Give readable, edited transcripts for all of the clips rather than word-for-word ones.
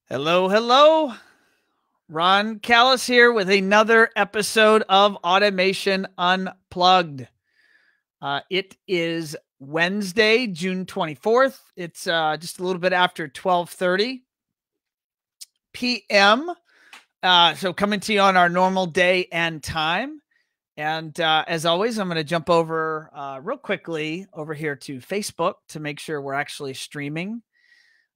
Hello, hello. Ron Callis here with another episode of Automation Unplugged. It is Wednesday, June 24th. It's just a little bit after 12:30 p.m. So coming to you on our normal day and time. And as always, I'm going to jump over real quickly over here to Facebook to make sure we're actually streaming.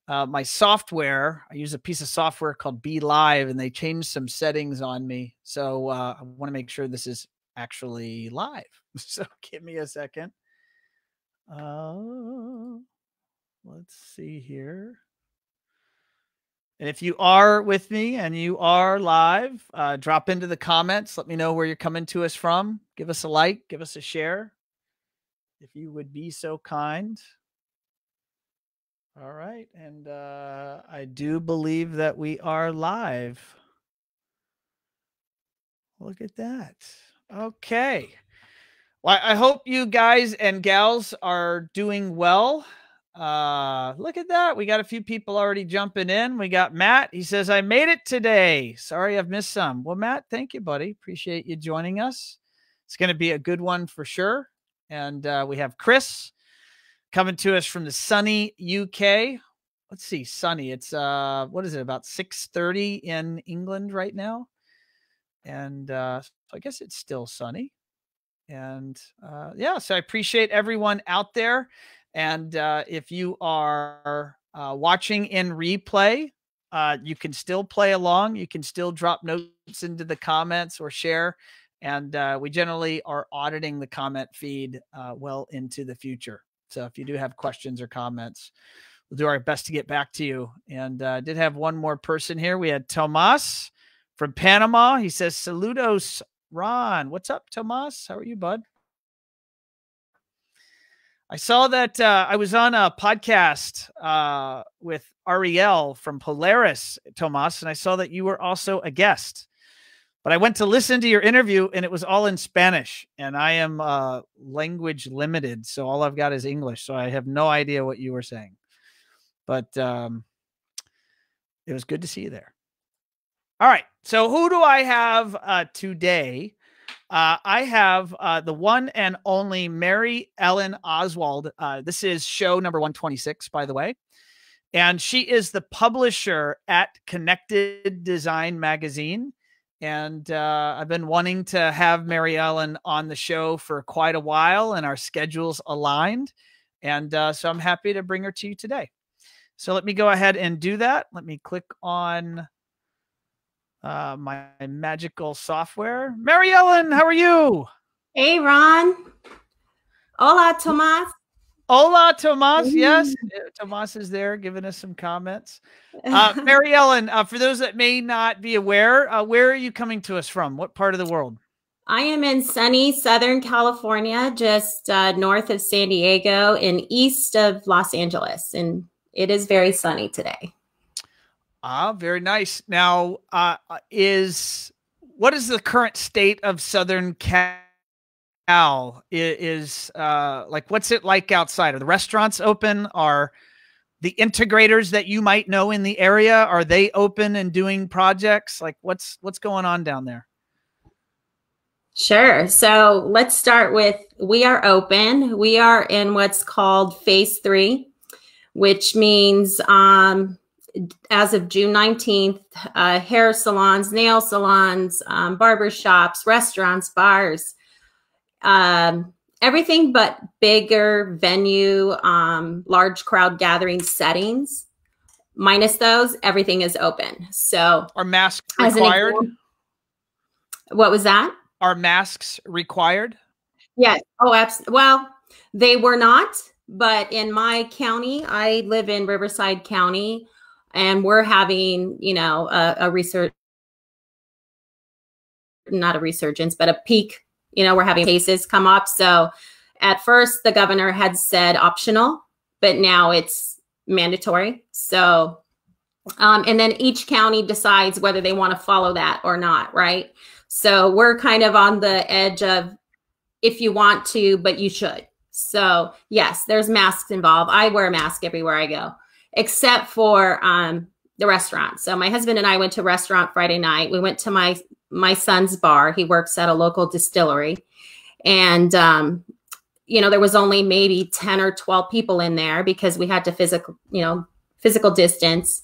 My software, I use a piece of software called Be Live, and they changed some settings on me. So I want to make sure this is actually live. So give me a second. Let's see here. And if you are with me and you are live, drop into the comments. Let me know where you're coming to us from. Give us a like, give us a share, if you would be so kind. All right. And I do believe that we are live. Look at that. Okay. Well, I hope you guys and gals are doing well. Look at that. We got a few people already jumping in. We got Matt. He says, I made it today. Sorry, I've missed some. Well, Matt, thank you, buddy. Appreciate you joining us. It's going to be a good one for sure. And we have Chris coming to us from the sunny UK. Let's see, sunny. It's what is it, about 6:30 in England right now? And so I guess it's still sunny. And yeah, so I appreciate everyone out there. And if you are watching in replay, you can still play along. You can still drop notes into the comments or share. And we generally are auditing the comment feed well into the future. So if you do have questions or comments, we'll do our best to get back to you. And did have one more person here. We had Tomas from Panama. He says, saludos, Ron. What's up, Tomas? How are you, bud? I saw that I was on a podcast with Ariel from Polaris, Tomas, and I saw that you were also a guest. But I went to listen to your interview, and it was all in Spanish, and I am language limited, so all I've got is English, so I have no idea what you were saying. But it was good to see you there. All right, so who do I have today? I have the one and only Maryellen Oswald. This is show number 126, by the way. And she is the publisher at Connected Design Magazine. And I've been wanting to have Maryellen on the show for quite a while, and our schedules aligned. And so I'm happy to bring her to you today. So let me go ahead and do that. Let me click on my magical software. Maryellen, how are you? Hey, Ron. Hola, Tomas. Hola, Tomas. Yes, Tomas is there giving us some comments. Maryellen, for those that may not be aware, where are you coming to us from? What part of the world? I am in sunny Southern California, just north of San Diego and east of Los Angeles. And it is very sunny today. Very nice. Now, what is the current state of Southern Cal? Is like, what's it like outside? Are the restaurants open? Are the integrators that you might know in the area, are they open and doing projects? Like, what's going on down there? Sure. So let's start with, we are open. We are in what's called phase 3, which means as of June 19th, hair salons, nail salons, barber shops, restaurants, bars, everything but bigger venue, large crowd gathering settings. Minus those, everything is open. So are masks required? What was that? Are masks required? Yes. Oh, absolutely. Well, they were not, but in my county, I live in Riverside County, and we're having, a research, not a resurgence, but a peak. We're having cases come up. So at first the governor had said optional, but now it's mandatory. So, and then each county decides whether they want to follow that or not. Right. So we're kind of on the edge of, if you want to, but you should. So yes, there's masks involved. I wear a mask everywhere I go, except for the restaurant. So my husband and I went to a restaurant Friday night. We went to my son's bar. He works at a local distillery. And, there was only maybe 10 or 12 people in there because we had to physical distance.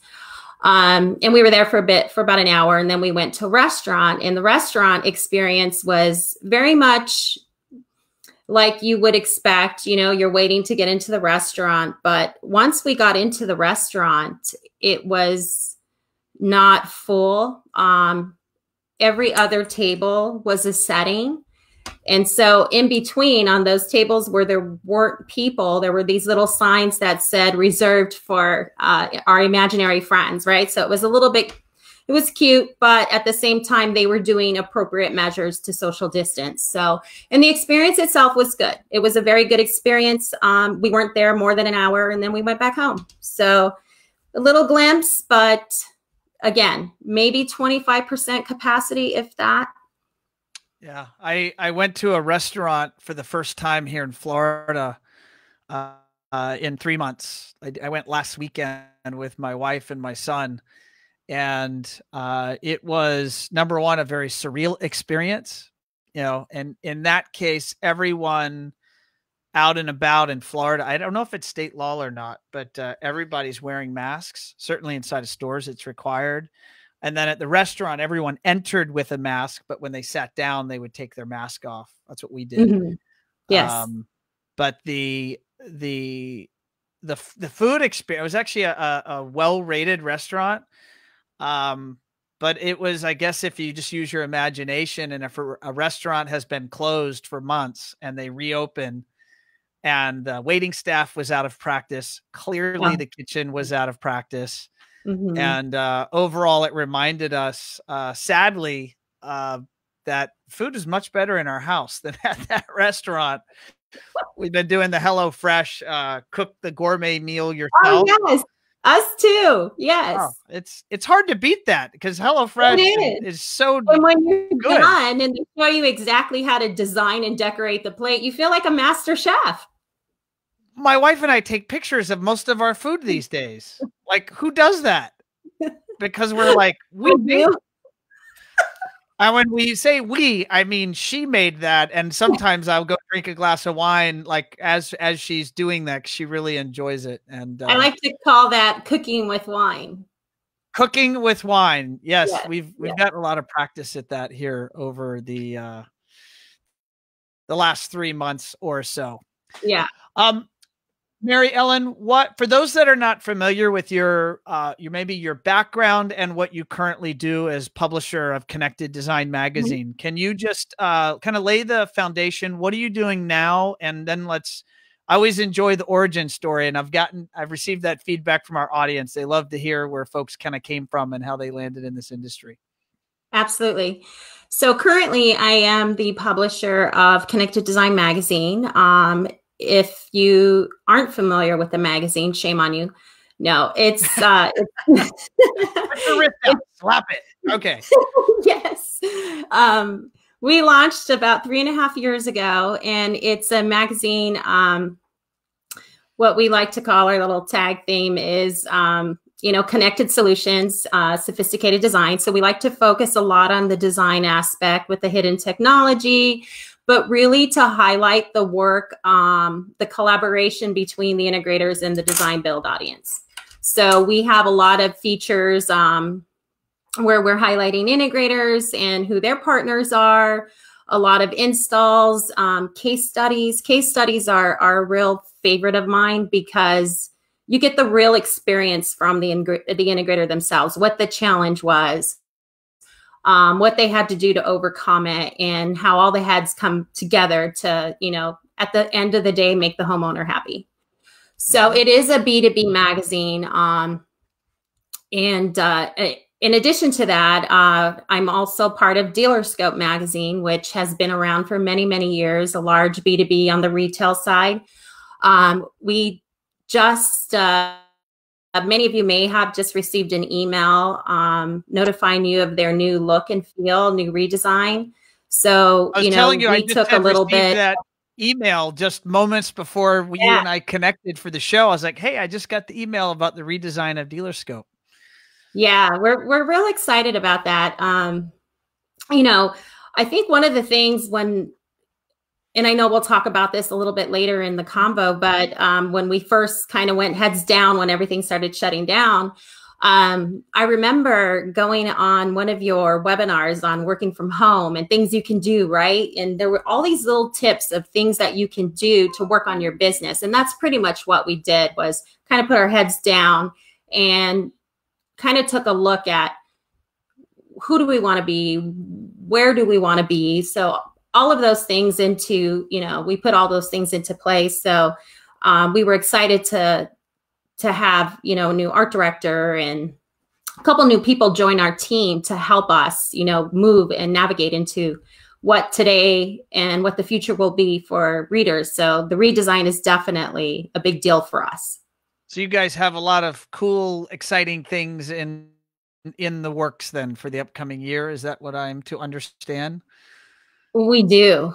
And we were there for about an hour. And then we went to a restaurant, and the restaurant experience was very much like you would expect. You're waiting to get into the restaurant. But once we got into the restaurant, it was not full. Every other table was a setting. And so in between on those tables where there weren't people, there were these little signs that said reserved for our imaginary friends, right? So it was it was cute, but at the same time, they were doing appropriate measures to social distance. So, and the experience itself was good. It was a very good experience. We weren't there more than an hour, and then we went back home. So a little glimpse, but again, maybe 25% capacity, if that. Yeah, I went to a restaurant for the first time here in Florida in 3 months. I went last weekend with my wife and my son, and it was, number one, a very surreal experience. And in that case, everyone out and about in Florida, I don't know if it's state law or not, but everybody's wearing masks. Certainly inside of stores, it's required. And then at the restaurant, everyone entered with a mask, but when they sat down, they would take their mask off. That's what we did. Mm-hmm. Yes. But the food experience was actually a well-rated restaurant. But it was, I guess, if you just use your imagination, and if a restaurant has been closed for months and they reopen and the waiting staff was out of practice, clearly the kitchen was out of practice. Mm-hmm. And overall, it reminded us, sadly, that food is much better in our house than at that restaurant. We've been doing the HelloFresh, cook the gourmet meal yourself. Oh, yes. Us too. Yes. Oh, it's hard to beat that because HelloFresh is so good. And when you're done and they show you exactly how to design and decorate the plate, you feel like a master chef. My wife and I take pictures of most of our food these days. Like, who does that? Because we're like, we do. And when we say we, I mean, she made that. And sometimes I'll go drink a glass of wine, like as she's doing that, 'cause she really enjoys it. And I like to call that cooking with wine. Cooking with wine. Yes. We've got a lot of practice at that here over the last 3 months or so. Yeah. Maryellen, for those that are not familiar with your maybe your background and what you currently do as publisher of Connected Design Magazine, mm-hmm. Can you just kind of lay the foundation? What are you doing now? And then I always enjoy the origin story, and I've received that feedback from our audience. They love to hear where folks kind of came from and how they landed in this industry. Absolutely. So currently I am the publisher of Connected Design Magazine. If you aren't familiar with the magazine, shame on you. No, it's Slap it. Okay. Yes. We launched about 3.5 years ago, and it's a magazine. What we like to call our little tag theme is, connected solutions, sophisticated design. So we like to focus a lot on the design aspect with the hidden technology, but really to highlight the work, the collaboration between the integrators and the design build audience. So we have a lot of features where we're highlighting integrators and who their partners are, a lot of installs, case studies. Case studies are a real favorite of mine because you get the real experience from the integrator themselves, what the challenge was, what they had to do to overcome it, and how all the heads come together to, at the end of the day, make the homeowner happy. So it is a B2B magazine. In addition to that, I'm also part of Dealerscope magazine, which has been around for many, many years, a large B2B on the retail side. We just, many of you may have just received an email notifying you of their new look and feel, new redesign. So, we took a little bit. That email just moments before you and I connected for the show. I was like, hey, I just got the email about the redesign of Dealerscope. Yeah, we're real excited about that. You know, I think one of the things and I know we'll talk about this a little bit later in the convo, but when we first kind of went heads down when everything started shutting down, I remember going on one of your webinars on working from home and things you can do, right? And there were all these little tips of things that you can do to work on your business. And that's pretty much what we did, was kind of put our heads down and kind of took a look at who do we want to be? Where do we want to be? So all of those things we put all those things into place. So we were excited to have, a new art director and a couple new people join our team to help us, move and navigate into what today and what the future will be for readers. So the redesign is definitely a big deal for us. So you guys have a lot of cool, exciting things in the works then for the upcoming year. Is that what I'm to understand? We do.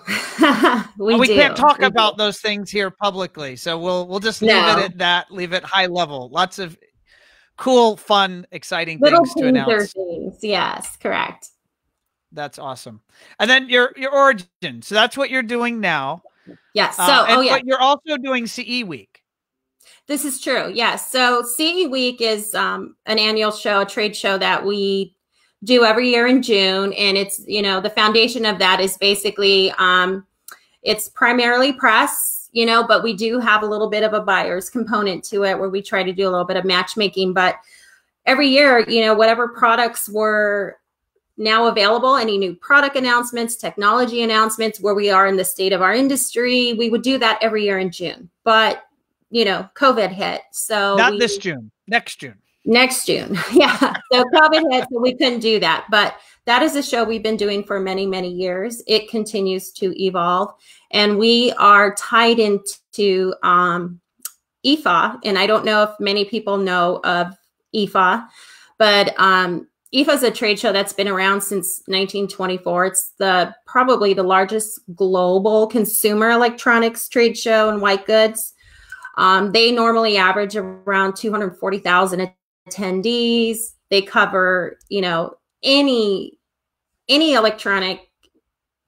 we can't talk about those things here publicly, so we'll just leave it at that. Leave it high level. Lots of cool, fun, exciting things to announce. Yes, correct. That's awesome. And then your origin. So that's what you're doing now. Yes. But you're also doing CE Week. This is true. Yes. So CE Week is an annual show, a trade show that we do every year in June. And it's, the foundation of that is basically, it's primarily press, but we do have a little bit of a buyer's component to it where we try to do a little bit of matchmaking. But every year, whatever products were now available, any new product announcements, technology announcements, where we are in the state of our industry, we would do that every year in June. But, COVID hit. So not this June, next June. Next June. Yeah. So COVID hit, so we couldn't do that. But that is a show we've been doing for many, many years. It continues to evolve. And we are tied into IFA. And I don't know if many people know of IFA, but IFA is a trade show that's been around since 1924. It's probably the largest global consumer electronics trade show in white goods. They normally average around 240,000 attendees. They cover, any electronic,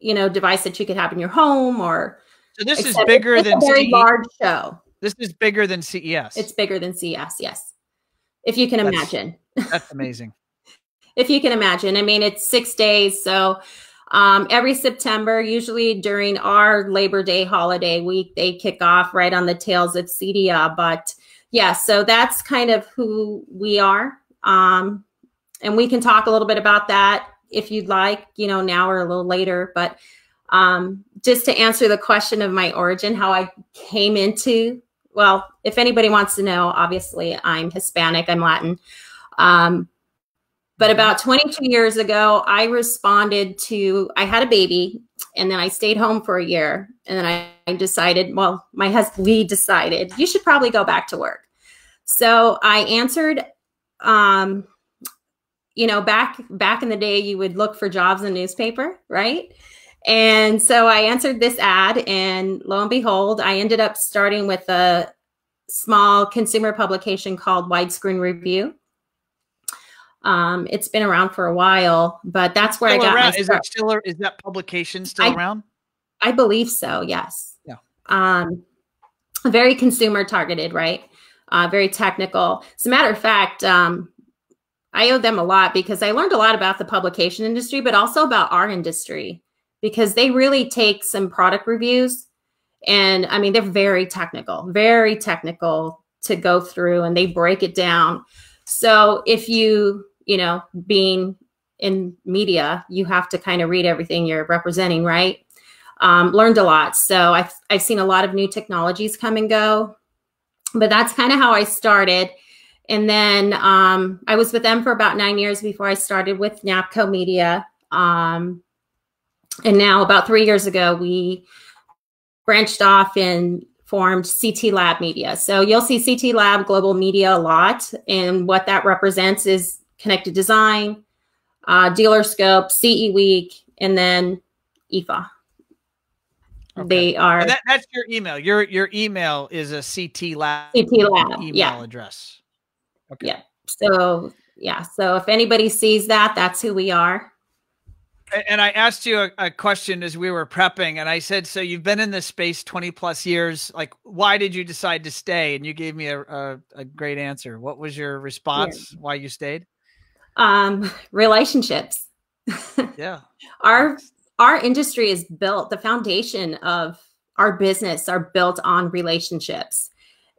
device that you could have in your home or. So this is bigger than a very large show. This is bigger than CES. It's bigger than CES. Yes. If you can imagine. That's amazing. If you can imagine, it's 6 days. So every September, usually during our Labor Day holiday week, they kick off right on the tails of CEDIA. But yeah, so that's kind of who we are. And we can talk a little bit about that if you'd like, now or a little later. But just to answer the question of my origin, how I came into, well, if anybody wants to know, obviously I'm Hispanic, I'm Latin. But about 22 years ago, I had a baby, and then I stayed home for a year. And then I decided, we decided you should probably go back to work. So I answered, back in the day, you would look for jobs in the newspaper, right? And so I answered this ad, and lo and behold, I ended up starting with a small consumer publication called Widescreen Review. It's been around for a while, but that's where I got my start. Is that publication still around? I believe so. Yes. Yeah. Very consumer targeted, right? Very technical. As a matter of fact, I owe them a lot because I learned a lot about the publication industry, but also about our industry, because they really take some product reviews and they're very technical to go through, and they break it down. So if being in media, you have to kind of read everything you're representing, right? Learned a lot. So I've seen a lot of new technologies come and go, but that's kind of how I started. And then I was with them for about 9 years before I started with NAPCO Media. And now about 3 years ago, we branched off and formed CT Lab Media. So you'll see CT Lab Global Media a lot. And what that represents is Connected Design, Dealer Scope, CE Week, and then IFA. Okay. They are. That's your email. Your email is a CT Lab email address. Okay. Yeah. So Yeah. So if anybody sees that, that's who we are. And I asked you a question as we were prepping, and I said, so you've been in this space 20 plus years. Like, why did you decide to stay? And you gave me a great answer. What was your response? Why you stayed? Relationships. Yeah. Our industry is built, the foundation of our business are built on relationships.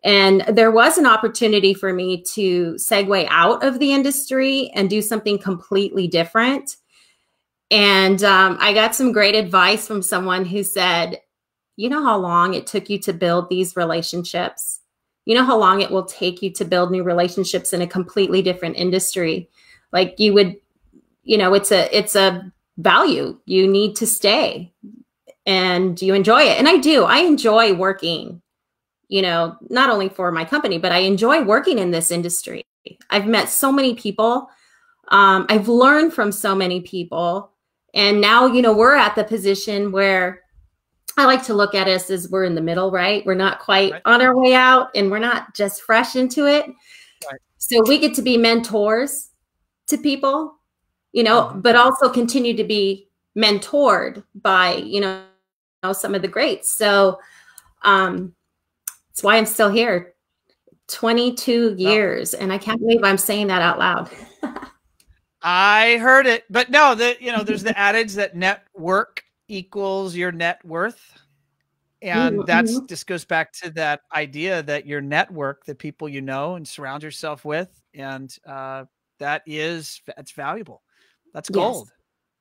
And there was an opportunity for me to segue out of the industry and do something completely different. And I got some great advice from someone who said, you know how long it took you to build these relationships? You know how long it will take you to build new relationships in a completely different industry? Like you would, you know, it's a value. You need to stay and you enjoy it. And I do. I enjoy working, you know, not only for my company, but I enjoy working in this industry. I've met so many people. I've learned from so many people. And now, you know, we're at the position where I like to look at us as we're in the middle, right? We're not quite on our way out and we're not just fresh into it. Right. So we get to be mentors to people, you know, but also continue to be mentored by, you know, some of the greats. So that's why I'm still here 22 years. And I can't believe I'm saying that out loud. I heard it, but no, you know, there's the adage that network equals your net worth. And that's just goes back to that idea that your network, the people you know and surround yourself with, and that's valuable. That's gold.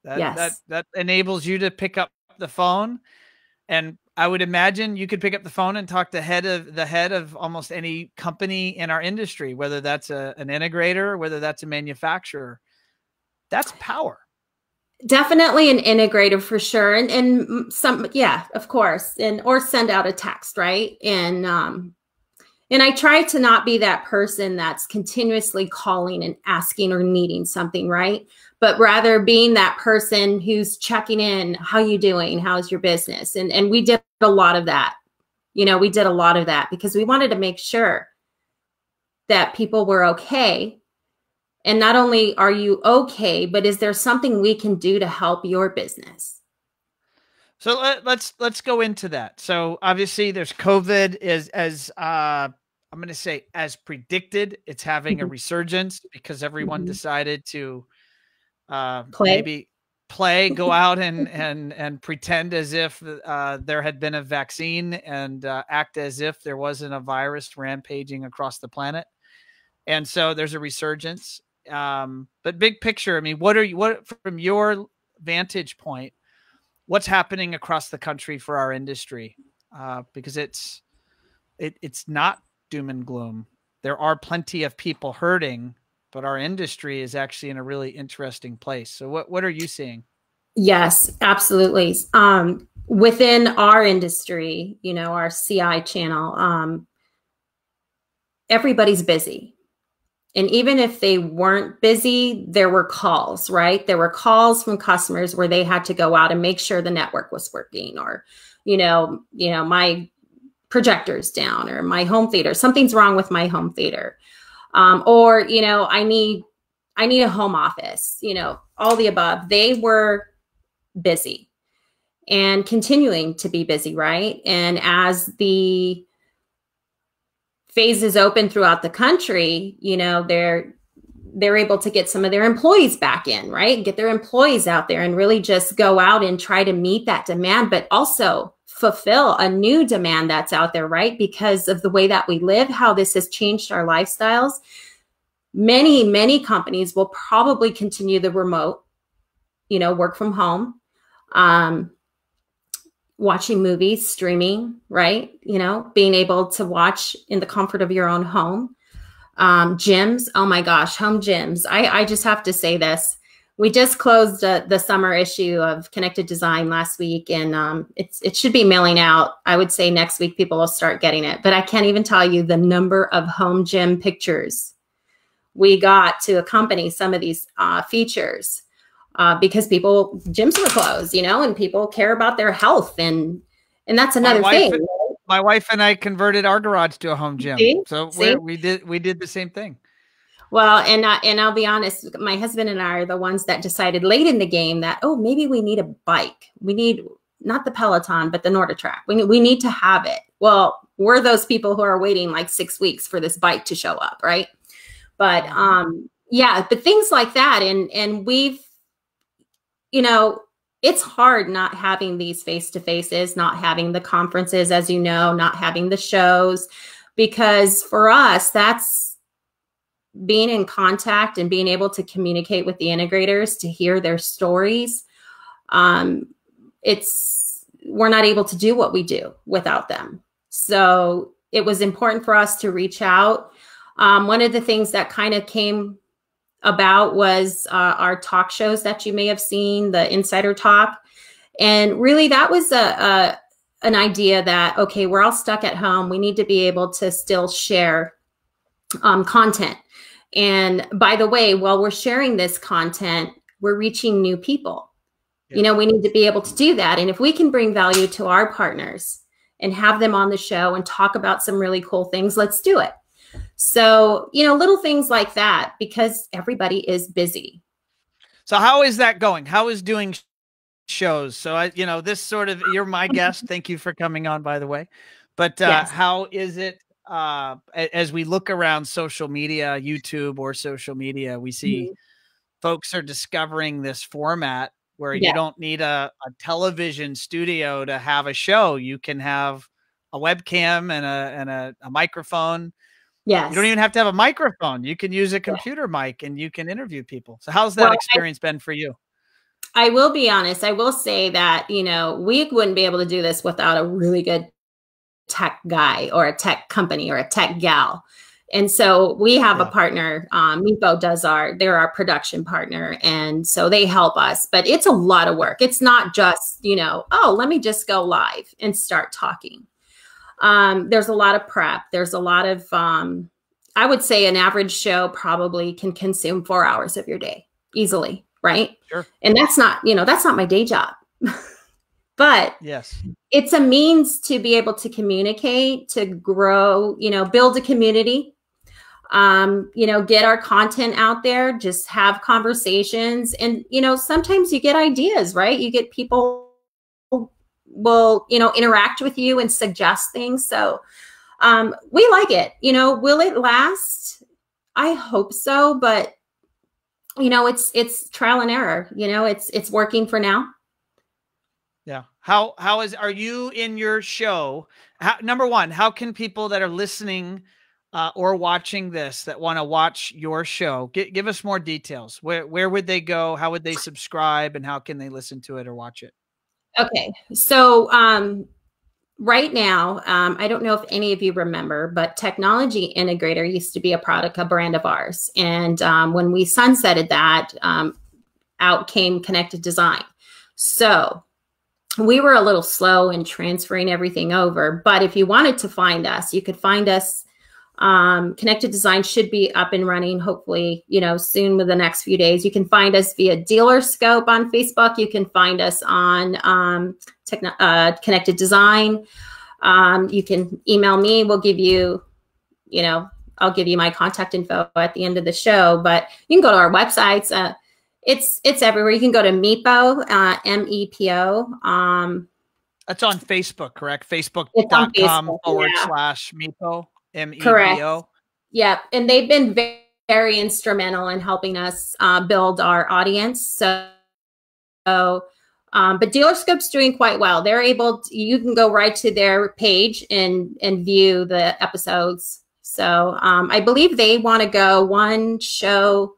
That enables you to pick up the phone. And I would imagine you could pick up the phone and talk to the head of almost any company in our industry, whether that's an integrator, whether that's a manufacturer. That's power. Definitely an integrator for sure. And some, yeah, of course. Or send out a text, right? And I try to not be that person that's continuously calling and asking or needing something, right? But rather being that person who's checking in, how you doing? How's your business? And we did a lot of that. You know, we did a lot of that because we wanted to make sure that people were okay. And not only are you okay, but is there something we can do to help your business? So let's go into that. So obviously there's COVID as I'm going to say as predicted, it's having a resurgence because everyone decided to maybe go out and pretend as if there had been a vaccine and act as if there wasn't a virus rampaging across the planet. And so there's a resurgence. But big picture, I mean, what from your vantage point, what's happening across the country for our industry? Because it's not doom and gloom. There are plenty of people hurting, but our industry is actually in a really interesting place. So what are you seeing? Yes, absolutely. Within our industry, you know, our CI channel, everybody's busy. And even if they weren't busy, there were calls, right? There were calls from customers where they had to go out and make sure the network was working, or, you know, my projector's down, or my home theater, something's wrong with my home theater. Or, you know, I need a home office, you know, all the above. They were busy and continuing to be busy, right? And as the phases open throughout the country, you know, they're able to get some of their employees back in, right? Get their employees out there and really just go out and try to meet that demand, but also fulfill a new demand that's out there, right? Because of the way that we live, how this has changed our lifestyles. Many, many companies will probably continue the remote, you know, work from home, watching movies, streaming, right? You know, being able to watch in the comfort of your own home. Gyms, oh my gosh, home gyms. I just have to say this. We just closed the summer issue of Connected Design last week, and it should be mailing out. I would say next week people will start getting it, but I can't even tell you the number of home gym pictures we got to accompany some of these features. Because gyms were closed, you know, and people care about their health. And that's another thing. My wife and I converted our garage to a home gym. See? So we did the same thing. Well, and I'll be honest, my husband and I are the ones that decided late in the game that, oh, maybe we need a bike. We need not the Peloton, but the NordiTrack. We need to have it. Well, we're those people who are waiting like 6 weeks for this bike to show up, right? But yeah, but things like that, and we've, you know, it's hard not having these face-to-faces, not having the conferences, as you know, not having the shows, because for us, that's being in contact and being able to communicate with the integrators to hear their stories. We're not able to do what we do without them. So it was important for us to reach out. One of the things that kind of came about was our talk shows that you may have seen, the Insider Talk. And really that was an idea that, okay, we're all stuck at home. We need to be able to still share content. And by the way, while we're sharing this content, we're reaching new people. Yeah. You know, we need to be able to do that. And if we can bring value to our partners and have them on the show and talk about some really cool things, let's do it. So, you know, little things like that, because everybody is busy. So how is that going? How is doing shows? So you know, this sort of, you're my guest. Thank you for coming on, by the way. But yes. How is it as we look around social media, YouTube or social media, we see folks are discovering this format where you don't need a television studio to have a show. You can have a webcam and a microphone. Yes. You don't even have to have a microphone. You can use a computer mic and you can interview people. So how's that experience been for you? I will be honest. I will say that, you know, we wouldn't be able to do this without a really good tech guy or a tech company or a tech gal. And so we have a partner, Meepo they're our production partner. And so they help us, but it's a lot of work. It's not just, you know, oh, let me just go live and start talking. There's a lot of prep. There's a lot of, I would say an average show probably can consume 4 hours of your day easily. Right. Sure. And that's not, you know, that's not my day job, but yes, it's a means to be able to communicate, to grow, you know, build a community, you know, get our content out there, just have conversations. And, you know, sometimes you get ideas, right? You get people will, you know, interact with you and suggest things. So we like it. You know, will it last? I hope so, but you know, it's trial and error. You know, it's working for now. Yeah. Are you in your show? Number one, how can people that are listening or watching this that want to watch your show, give us more details? Where would they go? How would they subscribe, and how can they listen to it or watch it? Okay. So, right now, I don't know if any of you remember, but Technology Integrator used to be a brand of ours. And when we sunsetted that, out came Connected Design. So we were a little slow in transferring everything over. But if you wanted to find us, you could find us. Connected Design should be up and running, hopefully, you know, soon with the next few days. You can find us via Dealer Scope on Facebook. You can find us on Connected Design. You can email me. We'll give you, you know, I'll give you my contact info at the end of the show, but you can go to our websites. It's everywhere. You can go to Meepo, MEPO. That's on Facebook, correct? Facebook.com/Meepo. MEPO. Correct. Yeah. And they've been very, very instrumental in helping us build our audience. So, but DealerScope's doing quite well. They're able to, you can go right to their page and view the episodes. So I believe they want to go one show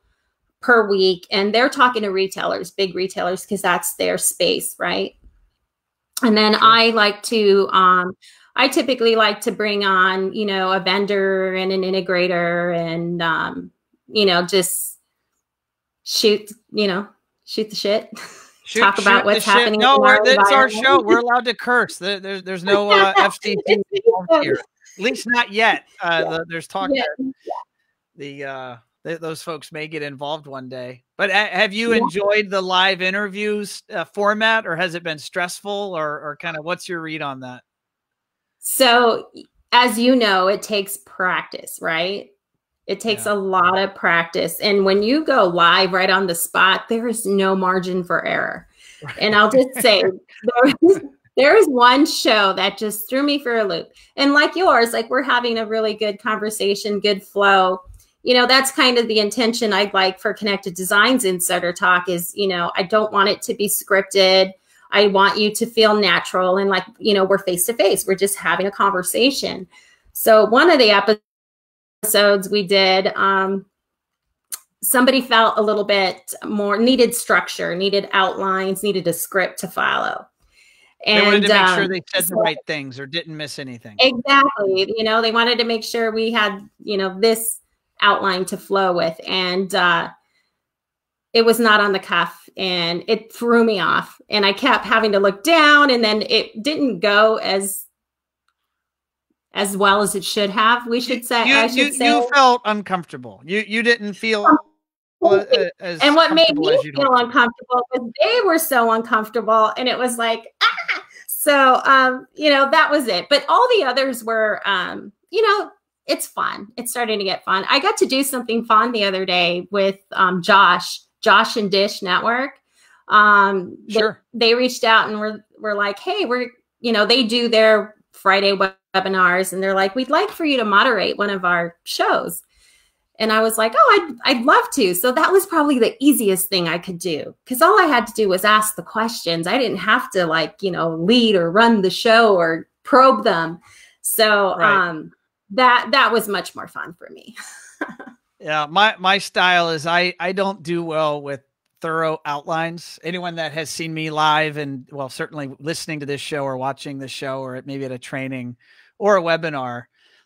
per week, and they're talking to retailers, big retailers, because that's their space, right? And then sure. I typically like to bring on, you know, a vendor and an integrator and, you know, just shoot the shit. Talk about what's happening. No, it's our show. We're allowed to curse. There's no FCC involved here. At least not yet. There's talk that those folks may get involved one day. But have you enjoyed the live interviews format, or has it been stressful, or kind of what's your read on that? So, as you know, it takes practice, right? It takes a lot of practice. And when you go live right on the spot, there is no margin for error. Right. And I'll just say, there is one show that just threw me for a loop. And like yours, like we're having a really good conversation, good flow. You know, that's kind of the intention I'd like for Connected Designs Insider Talk is, you know, I don't want it to be scripted. I want you to feel natural and like, you know, we're face to face. We're just having a conversation. So one of the episodes we did, somebody felt a little bit more, needed structure, needed outlines, needed a script to follow. And they wanted to make sure they said the right things or didn't miss anything. Exactly. You know, they wanted to make sure we had, you know, this outline to flow with. And it was not on the cuff and it threw me off. And I kept having to look down and then it didn't go as well as it should have. We should say, you felt uncomfortable. You didn't feel as and what made me feel uncomfortable was they were so uncomfortable and it was like, ah! So, you know, that was it. But all the others were, you know, it's fun. It's starting to get fun. I got to do something fun the other day with Josh and Dish Network. Sure. They reached out and were like, hey, you know, they do their Friday webinars and they're like, we'd like for you to moderate one of our shows. And I was like, oh, I'd love to. So that was probably the easiest thing I could do because all I had to do was ask the questions. I didn't have to like, you know, lead or run the show or probe them. So right. That was much more fun for me. Yeah, my style is I don't do well with thorough outlines. Anyone that has seen me live and well, certainly listening to this show or watching this show or maybe at a training or a webinar,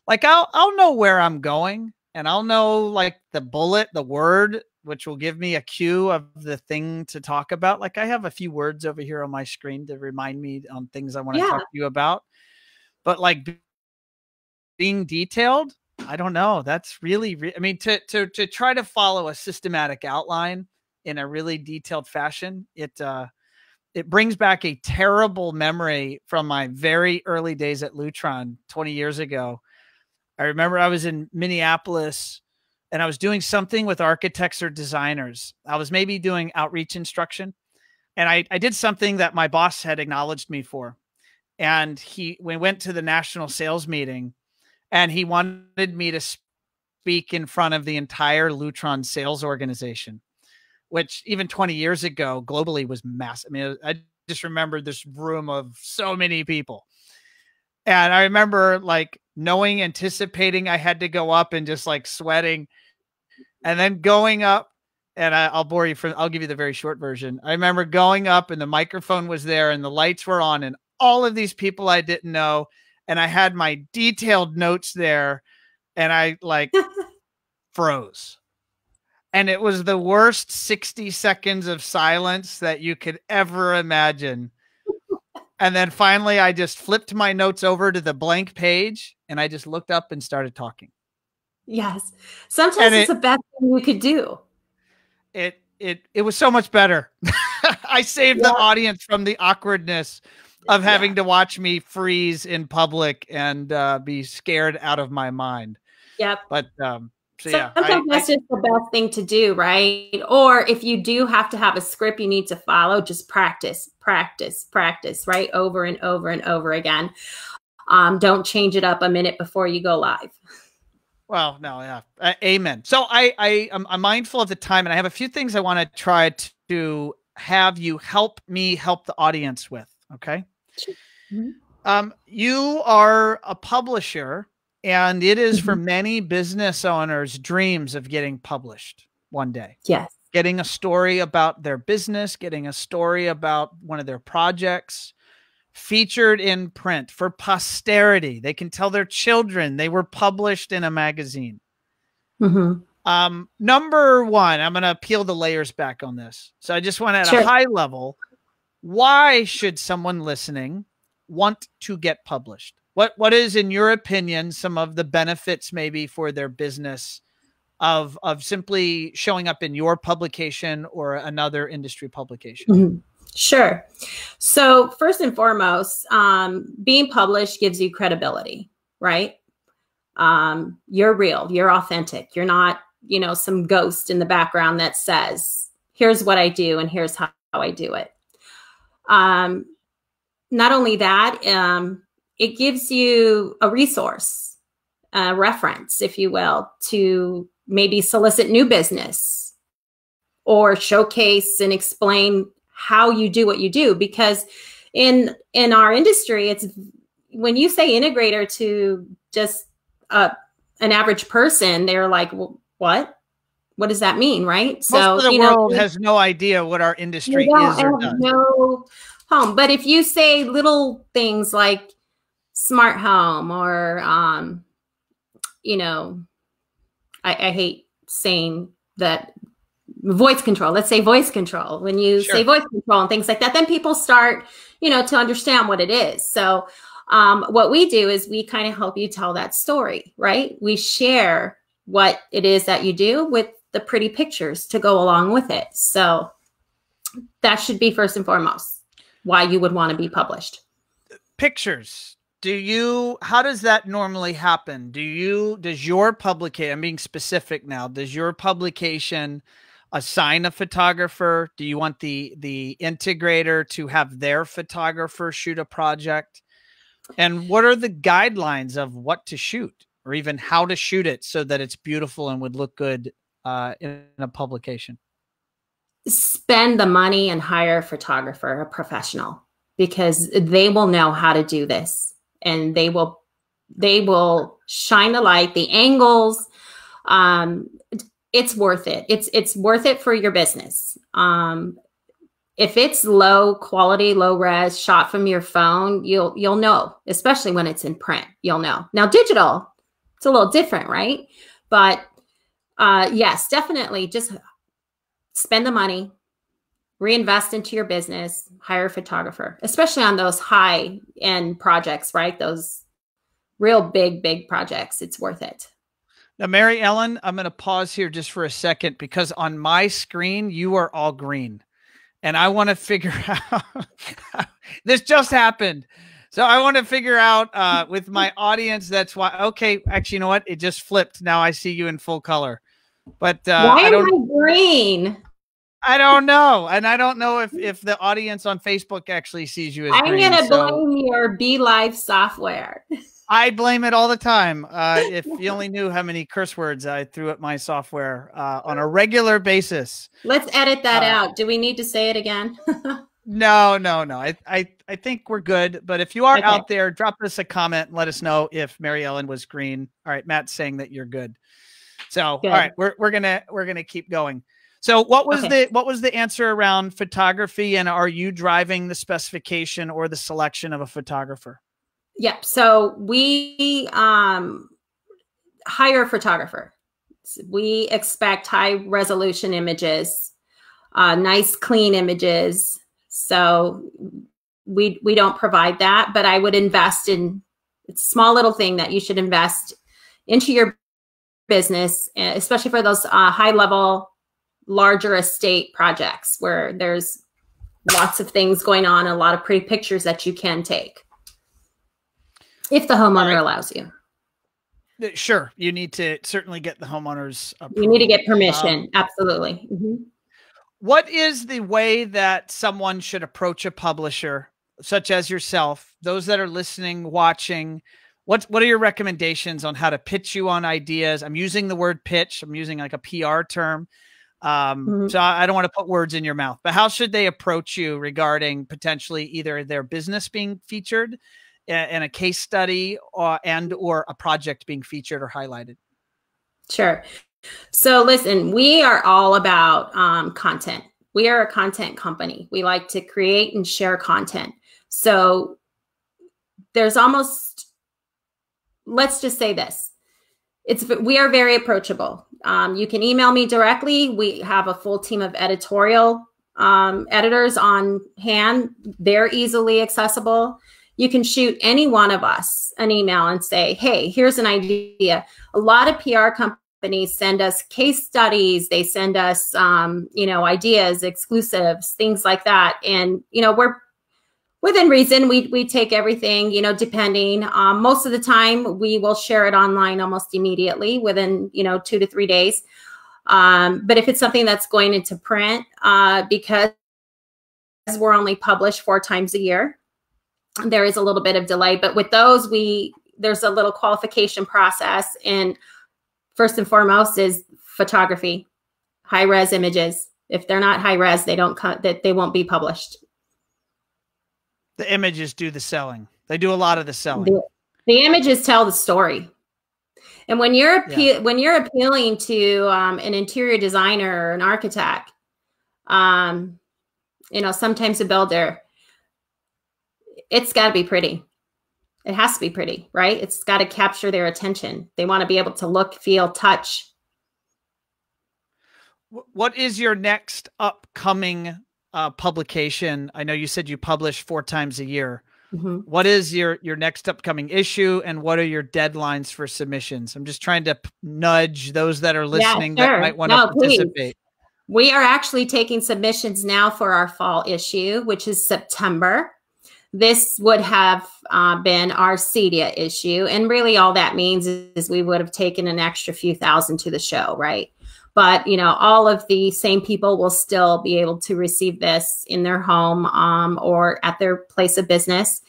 like I'll know where I'm going and I'll know like the word, which will give me a cue of the thing to talk about. Like I have a few words over here on my screen to remind me on things I want to talk to you about, but like being detailed, I don't know. That's really, I mean, to try to follow a systematic outline in a really detailed fashion, it brings back a terrible memory from my very early days at Lutron 20 years ago. I remember I was in Minneapolis and I was doing something with architects or designers. I was maybe doing outreach instruction. And I did something that my boss had acknowledged me for. And we went to the national sales meeting and he wanted me to speak in front of the entire Lutron sales organization, which even 20 years ago globally was massive. I mean, I just remember this room of so many people. And I remember like anticipating I had to go up and just like sweating and then going up and I'll bore you I'll give you the very short version. I remember going up and the microphone was there and the lights were on and all of these people I didn't know. And I had my detailed notes there and I like froze. And it was the worst 60 seconds of silence that you could ever imagine. And then finally, I just flipped my notes over to the blank page and I just looked up and started talking. Yes. Sometimes it's the best thing you could do. It was so much better. I saved the audience from the awkwardness of having to watch me freeze in public and be scared out of my mind. Yep. But sometimes that's just the best thing to do, right? Or if you do have to have a script you need to follow, just practice, right? Over and over and over again. Don't change it up a minute before you go live. Well, no, yeah. Amen. So I'm mindful of the time and I have a few things I want to try to have you help me help the audience with. Okay. Mm-hmm. You are a publisher and it is for many business owners dreams of getting published one day. Yes. Getting a story about their business, getting a story about one of their projects featured in print for posterity. They can tell their children they were published in a magazine. Mm-hmm. Number one, I'm going to peel the layers back on this. So I just want at a high level, why should someone listening want to get published? What is, in your opinion, some of the benefits maybe for their business of simply showing up in your publication or another industry publication? Mm-hmm. Sure. So first and foremost, being published gives you credibility, right? You're real, you're authentic. You're not, you know, some ghost in the background that says, here's what I do and here's how I do it. Not only that, it gives you a resource, a reference, if you will, to maybe solicit new business or showcase and explain how you do what you do. Because in our industry, it's when you say integrator to just an average person, they're like, well, what does that mean? Right. Most of the world has no idea what our industry is or does. No home. But if you say little things like smart home or, you know, I hate saying that voice control, let's say voice control. When you say voice control and things like that, then people start, you know, to understand what it is. So what we do is we kind of help you tell that story, right? We share what it is that you do with the pretty pictures to go along with it. So that should be first and foremost why you would want to be published. Pictures. How does that normally happen? Does your publication, I'm being specific now, does your publication assign a photographer? Do you want the integrator to have their photographer shoot a project? And what are the guidelines of what to shoot or even how to shoot it so that it's beautiful and would look good in a publication? Spend the money and hire a photographer, a professional, because they will know how to do this. And they will shine the light, the angles. It's worth it. It's worth it for your business. If it's low quality, low res, shot from your phone, you'll know, especially when it's in print, you'll know. Now digital, it's a little different, right? But yes, definitely just spend the money, reinvest into your business, hire a photographer, especially on those high end projects, right? Those real big projects. It's worth it. Now, Maryellen, I'm going to pause here just for a second because on my screen, you are all green and I want to figure out this just happened. So I want to figure out with my audience. That's why. Okay. Actually, you know what? It just flipped. Now I see you in full color, but why am I green? I don't know. And I don't know if the audience on Facebook actually sees you as green. I'm going to blame your Be Live software. I blame it all the time. If you only knew how many curse words I threw at my software on a regular basis. Let's edit that out. Do we need to say it again? No. I think we're good. But if you are out there, drop us a comment and let us know if Maryellen was green. All right. Matt's saying that you're good. So, good. All right, we're going to keep going. So what was the answer around photography, and are you driving the specification or the selection of a photographer? Yep. So we hire a photographer. We expect high resolution images, nice clean images. So we don't provide that, but I would invest in, it's a small little thing that you should invest into your business, especially for those high level, larger estate projects where there's lots of things going on, a lot of pretty pictures that you can take if the homeowner allows you. Sure. You need to certainly get the homeowner's approval. You need to get permission. Absolutely. What is the way that someone should approach a publisher such as yourself, those that are listening, watching? What are your recommendations on how to pitch you on ideas? I'm using the word pitch. I'm using like a PR term. So I don't want to put words in your mouth, but how should they approach you regarding potentially either their business being featured in a case study or a project being featured or highlighted? Sure. So listen, we are all about content. We are a content company. We like to create and share content. So there's almost, let's just say this. We are very approachable. You can email me directly. We have a full team of editorial editors on hand. They're easily accessible. You can shoot any one of us an email and say, hey, here's an idea. A lot of PR companies send us case studies. They send us, ideas, exclusives, things like that. And, we're within reason. We take everything, you know, depending. Most of the time we will share it online almost immediately within, you know, 2 to 3 days. But if it's something that's going into print, because we're only published 4 times a year, there is a little bit of delay. But with those, there's a little qualification process. And first and foremost is photography, high res images. If they're not high res, they won't be published. The images do the selling. They do a lot of the selling. The images tell the story. And when you're appealing to an interior designer or an architect, you know, sometimes a builder, it's got to be pretty. It has to be pretty, right? It's got to capture their attention. They want to be able to look, feel, touch. What is your next upcoming publication? I know you said you publish 4 times a year. Mm-hmm. What is your next upcoming issue, and what are your deadlines for submissions? I'm just trying to nudge those that are listening that might want to participate. Please. We are actually taking submissions now for our fall issue, which is September. This would have been our CEDIA issue. And really all that means is we would have taken an extra few thousand to the show, right? But, you know, all of the same people will still be able to receive this in their home or at their place of business.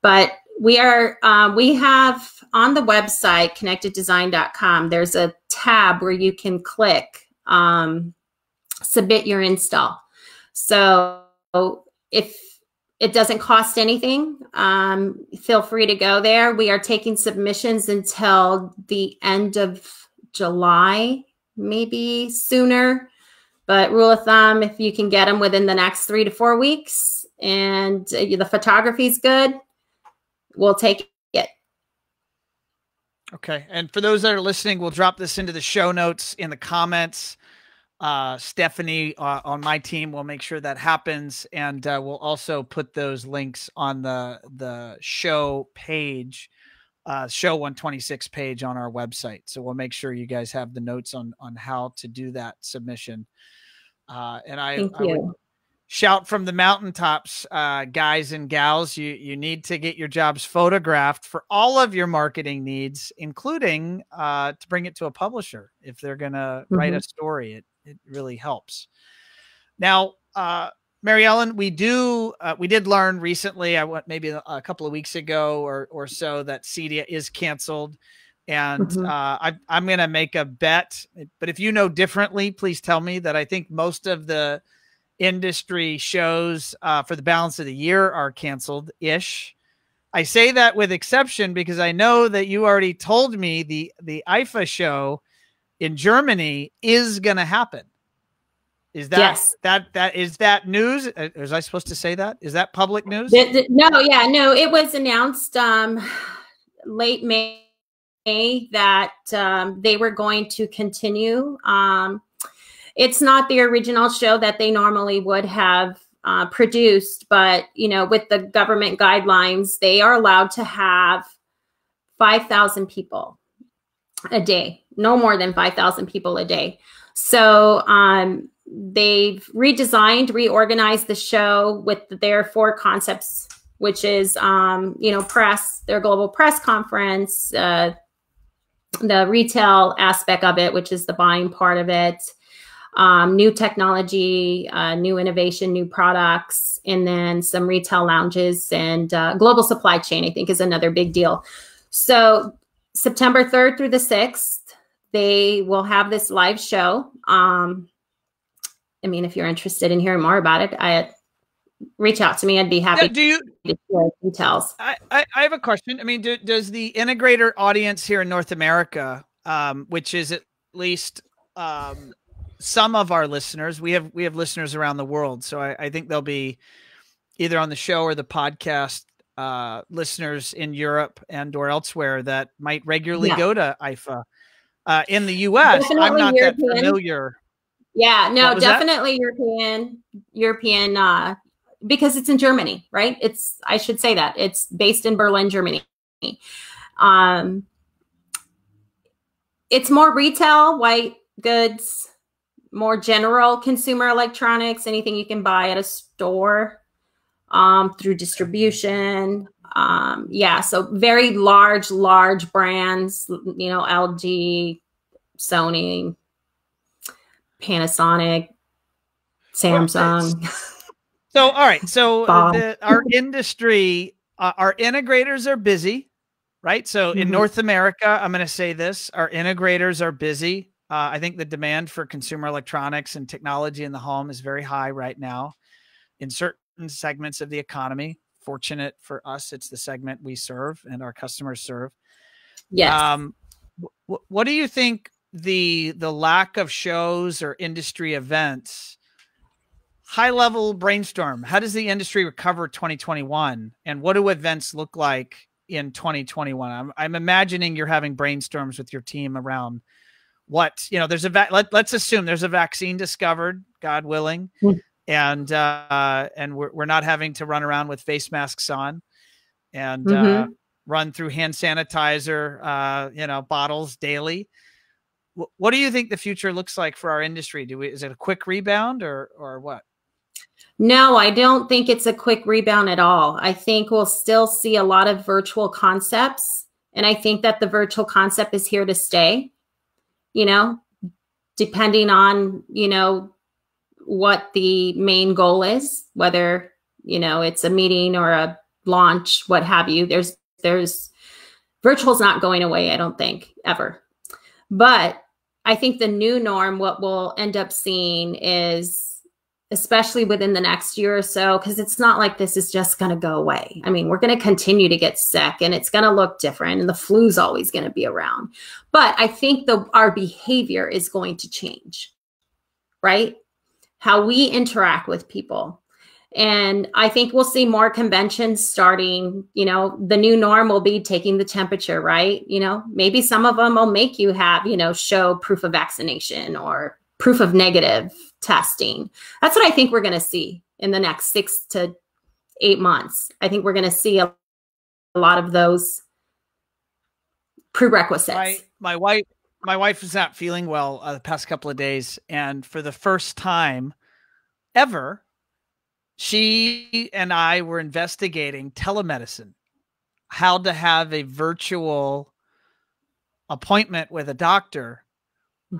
But we have on the website, connecteddesign.com, there's a tab where you can click submit your install. So if it doesn't cost anything, feel free to go there. We are taking submissions until the end of July, maybe sooner. But rule of thumb, if you can get them within the next 3 to 4 weeks and the photography is good, we'll take it. Okay. And for those that are listening, we'll drop this into the show notes in the comments. Stephanie on my team will make sure that happens. And we'll also put those links on the show page, show 126 page on our website. So we'll make sure you guys have the notes on how to do that submission. And I would shout from the mountaintops, guys and gals, you need to get your jobs photographed for all of your marketing needs, including to bring it to a publisher. If they're going to write a story, it really helps. Now, Maryellen, we did learn recently, maybe a couple of weeks ago or so, that CEDIA is canceled. And I'm going to make a bet, but if you know differently, please tell me. That I think most of the industry shows for the balance of the year are canceled-ish. I say that with exception because I know that you already told me the IFA show in Germany is going to happen. Is that, yes. Is that news? Was I supposed to say that? Is that public news? No, it was announced late May that they were going to continue. It's not the original show that they normally would have produced, but, you know, with the government guidelines, they are allowed to have 5,000 people a day, no more than 5,000 people a day. So they've reorganized the show with their 4 concepts, which is, press, their global press conference, the retail aspect of it, which is the buying part of it, new technology, new innovation, new products, and then some retail lounges and global supply chain, I think, is another big deal. So September 3rd through the 6th, they will have this live show. I mean, if you're interested in hearing more about it, reach out to me. I'd be happy to share details. I have a question. I mean, does the integrator audience here in North America, which is at least some of our listeners, we have listeners around the world. So I think they'll be either on the show or the podcast, listeners in Europe and or elsewhere that might regularly go to IFA. In the US, definitely I'm not European. That familiar. Yeah, no, definitely that? European, because it's in Germany, right? I should say that it's based in Berlin, Germany. It's more retail, white goods, more general consumer electronics, anything you can buy at a store. through distribution. Yeah, so very large brands, you know, LG, Sony, Panasonic, Samsung. So, all right. So our industry, our integrators are busy, right? So in North America, I'm going to say this, our integrators are busy. I think the demand for consumer electronics and technology in the home is very high right now in certain segments of the economy. Fortunate for us, it's the segment we serve and our customers serve. Yes. What do you think the lack of shows or industry events, high level brainstorm, how does the industry recover 2021? And what do events look like in 2021? I'm imagining you're having brainstorms with your team around what, you know, there's let's assume there's a vaccine discovered, God willing. And we're not having to run around with face masks on and run through hand sanitizer, you know, bottles daily. What do you think the future looks like for our industry? Is it a quick rebound or what? No, I don't think it's a quick rebound at all. I think we'll still see a lot of virtual concepts. And I think that the virtual concept is here to stay, you know, depending on, you know, what the main goal is, whether, you know, it's a meeting or a launch, what have you. There's virtual's not going away, I don't think, ever. But I think the new norm, what we'll end up seeing is, especially within the next year or so, because it's not like this is just going to go away. I mean, we're going to continue to get sick and it's going to look different and the flu's always going to be around. But I think our behavior is going to change, right? How we interact with people. And I think we'll see more conventions starting, you know, the new norm will be taking the temperature, right? You know, maybe some of them will make you have, you know, show proof of vaccination or proof of negative testing. That's what I think we're going to see in the next 6 to 8 months. I think we're going to see a lot of those prerequisites. My wife is not feeling well the past couple of days. And for the first time ever, she and I were investigating telemedicine, how to have a virtual appointment with a doctor.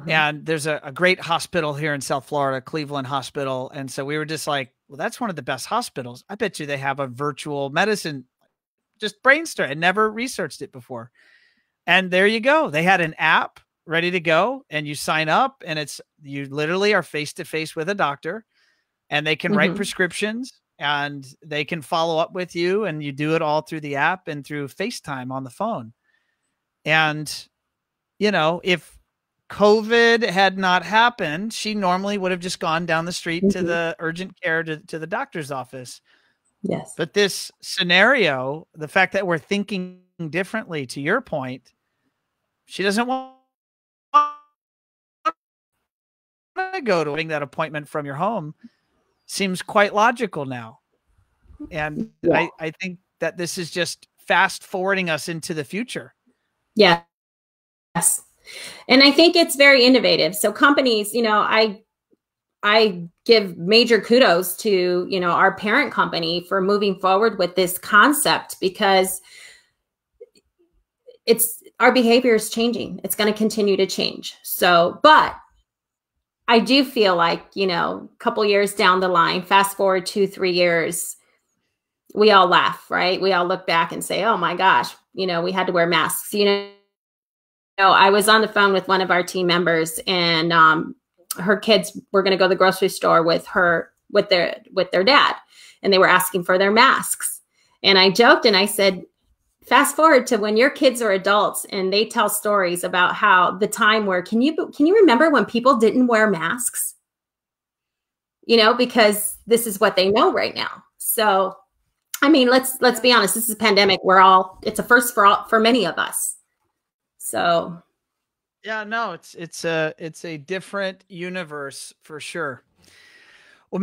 And there's a great hospital here in South Florida, Cleveland Hospital. And so we were just like, well, that's one of the best hospitals. I bet you they have a virtual medicine. Just brainstorm. I never researched it before. And there you go. They had an app ready to go and you sign up and you literally are face to face with a doctor and they can write prescriptions and they can follow up with you and you do it all through the app and through FaceTime on the phone. And, you know, if COVID had not happened, she normally would have just gone down the street to the urgent care, to the doctor's office. Yes. But this scenario, the fact that we're thinking differently, to your point, she doesn't want to go to that appointment from your home seems quite logical now. And I think that this is just fast forwarding us into the future. Yeah. Yes. And I think it's very innovative. So companies, you know, I give major kudos to, you know, our parent company for moving forward with this concept because our behavior is changing. It's going to continue to change. So, but I do feel like, you know, a couple years down the line, fast forward 2-3 years, we all laugh, right? We all look back and say, oh my gosh, you know, we had to wear masks, you know. I was on the phone with one of our team members and her kids were going to go to the grocery store with their dad and they were asking for their masks. And I joked and I said, fast forward to when your kids are adults and they tell stories about how the time where, can you remember when people didn't wear masks? You know, because this is what they know right now. So, I mean, let's be honest. This is a pandemic. It's a first for many of us. So, yeah, no, it's a different universe for sure. Well,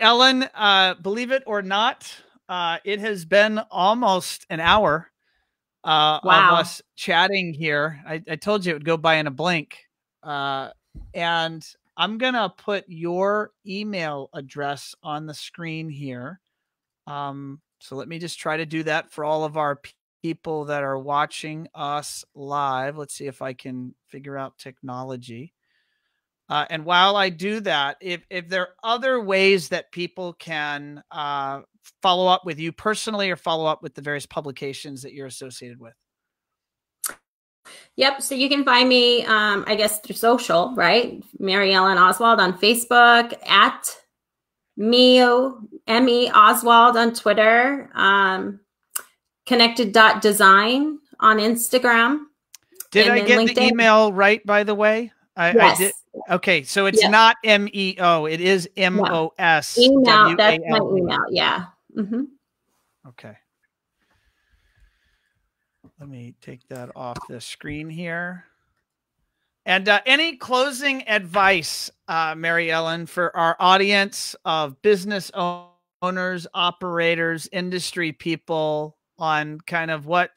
Maryellen, believe it or not, it has been almost an hour of us chatting here. I told you it would go by in a blink. And I'm going to put your email address on the screen here. So let me just try to do that for all of our people that are watching us live. Let's see if I can figure out technology. And while I do that, if there are other ways that people can follow up with you personally or follow up with the various publications that you're associated with. Yep. So you can find me, I guess, through social, right? Maryellen Oswald on Facebook, at M.E. Oswald on Twitter, connected.design on Instagram. Did I get LinkedIn. The email right, by the way? Yes. I did. Okay, so it's not MEO, it is MOS. Email, that's my email, yeah. Mm-hmm. Okay. Let me take that off the screen here. And any closing advice, Maryellen, for our audience of business owners, operators, industry people on kind of what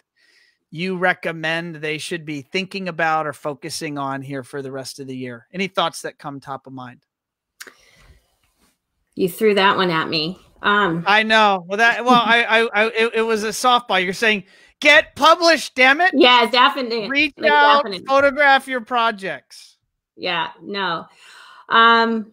you recommend they should be thinking about or focusing on here for the rest of the year? Any thoughts that come top of mind? You threw that one at me. I know. Well, it was a softball. You're saying, get published, damn it. Yeah, definitely. Reach out, photograph your projects. Yeah, no. I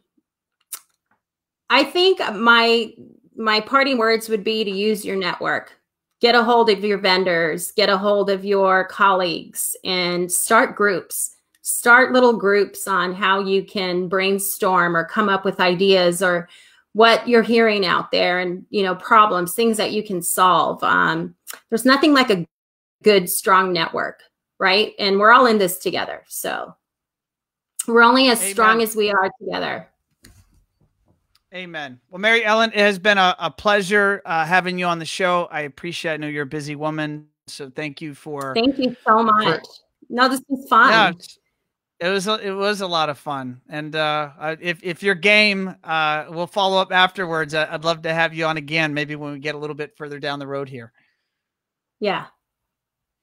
think my parting words would be to use your network. Get a hold of your vendors, get a hold of your colleagues, and start groups. Start little groups on how you can brainstorm or come up with ideas or what you're hearing out there, and problems, things that you can solve. There's nothing like a good, strong network, right? And we're all in this together. So we're only as strong as we are together. Amen. Well, Maryellen, it has been a pleasure having you on the show. I appreciate it. I know you're a busy woman, so thank you for. Thank you so much. No, this was fun. Yeah, it was a lot of fun. And if you're game, we'll follow up afterwards. I'd love to have you on again, maybe when we get a little bit further down the road here. Yeah.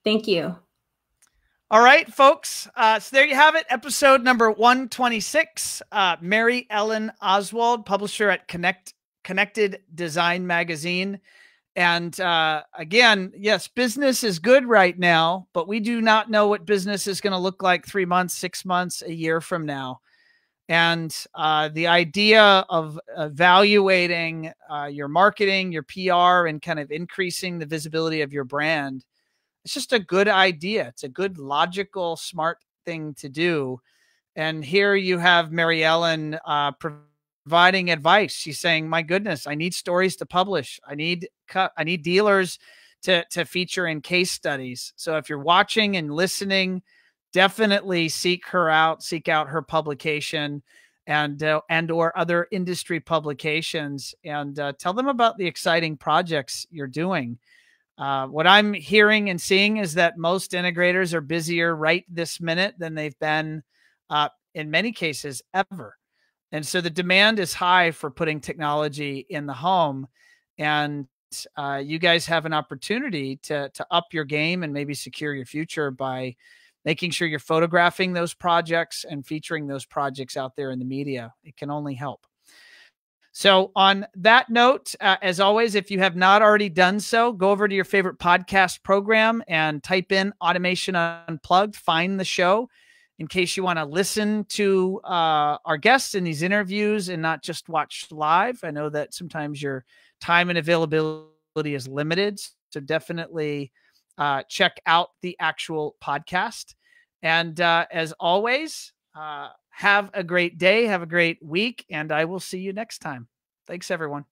Thank you. All right, folks. So there you have it. Episode number 126. Maryellen Oswald, publisher at Connected Design Magazine. And again, yes, business is good right now, but we do not know what business is going to look like 3 months, 6 months, a year from now. And the idea of evaluating your marketing, your PR, and kind of increasing the visibility of your brand, it's just a good idea. It's a good, logical, smart thing to do. And here you have Maryellen providing advice. She's saying, my goodness, I need stories to publish. I need dealers to feature in case studies. So if you're watching and listening, definitely seek her out, seek out her publication and or other industry publications, and tell them about the exciting projects you're doing. What I'm hearing and seeing is that most integrators are busier right this minute than they've been in many cases ever. And so the demand is high for putting technology in the home. And you guys have an opportunity to up your game and maybe secure your future by making sure you're photographing those projects and featuring those projects out there in the media. It can only help. So on that note, as always, if you have not already done so, go over to your favorite podcast program and type in Automation Unplugged, find the show in case you want to listen to our guests in these interviews and not just watch live. I know that sometimes your time and availability is limited, so definitely check out the actual podcast. And as always, have a great day, have a great week, and I will see you next time. Thanks, everyone.